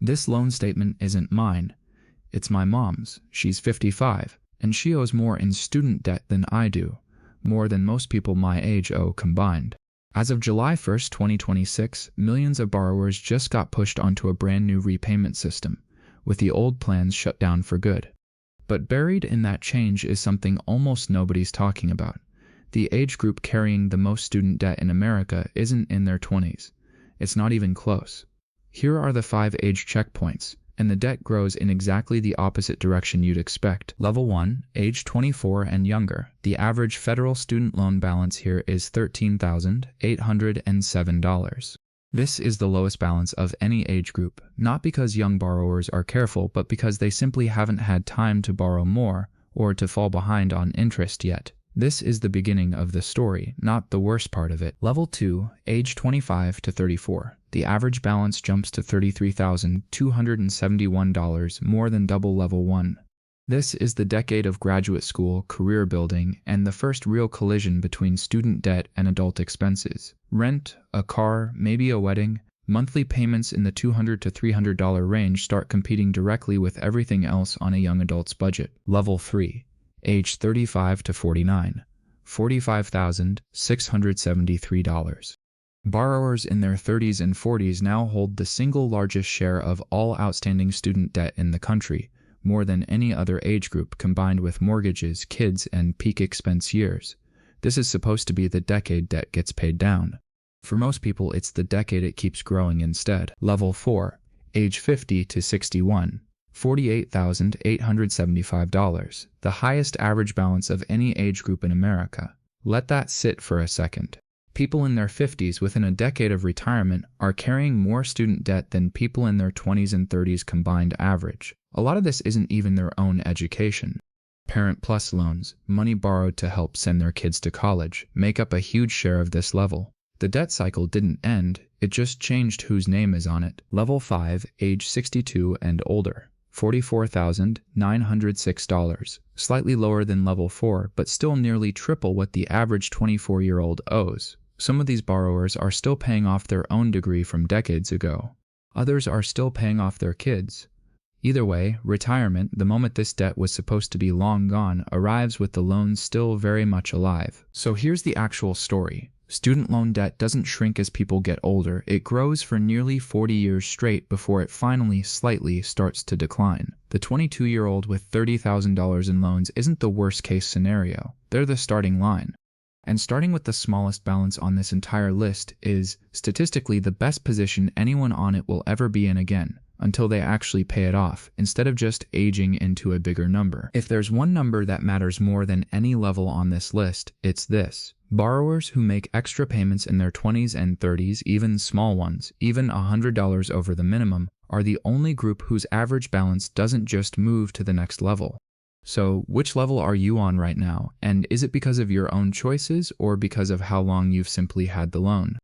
This loan statement isn't mine. It's my mom's. She's 55, and she owes more in student debt than I do, more than most people my age owe combined. As of July 1st, 2026, millions of borrowers just got pushed onto a brand new repayment system, with the old plans shut down for good. But buried in that change is something almost nobody's talking about. The age group carrying the most student debt in America isn't in their 20s. It's not even close. Here are the 5 age checkpoints, and the debt grows in exactly the opposite direction you'd expect. Level 1, age 24 and younger. The average federal student loan balance here is $13,807. This is the lowest balance of any age group, not because young borrowers are careful, but because they simply haven't had time to borrow more or to fall behind on interest yet. This is the beginning of the story, not the worst part of it. Level 2, age 25 to 34. The average balance jumps to $33,271, more than double level 1. This is the decade of graduate school, career building, and the first real collision between student debt and adult expenses. Rent, a car, maybe a wedding, monthly payments in the $200 to $300 range start competing directly with everything else on a young adult's budget. Level 3. Age 35 to 49, $45,673. Borrowers in their 30s and 40s now hold the single largest share of all outstanding student debt in the country, more than any other age group combined with mortgages, kids, and peak expense years. This is supposed to be the decade debt gets paid down. For most people, it's the decade it keeps growing instead. Level 4, age 50 to 61. $48,875, the highest average balance of any age group in America. Let that sit for a second. People in their 50s within a decade of retirement are carrying more student debt than people in their 20s and 30s combined average. A lot of this isn't even their own education. Parent Plus loans, money borrowed to help send their kids to college, make up a huge share of this level. The debt cycle didn't end, it just changed whose name is on it. Level 5, age 62 and older. $44,906, slightly lower than level 4, but still nearly triple what the average 24-year-old owes. Some of these borrowers are still paying off their own degree from decades ago. Others are still paying off their kids. Either way, retirement, the moment this debt was supposed to be long gone, arrives with the loans still very much alive. So here's the actual story. Student loan debt doesn't shrink as people get older, it grows for nearly 40 years straight before it finally, slightly, starts to decline. The 22-year-old with $30,000 in loans isn't the worst-case scenario, they're the starting line. And starting with the smallest balance on this entire list is, statistically, the best position anyone on it will ever be in again, until they actually pay it off, instead of just aging into a bigger number. If there's one number that matters more than any level on this list, it's this. Borrowers who make extra payments in their 20s and 30s, even small ones, even $100 over the minimum, are the only group whose average balance doesn't just move to the next level. So, which level are you on right now, and is it because of your own choices or because of how long you've simply had the loan?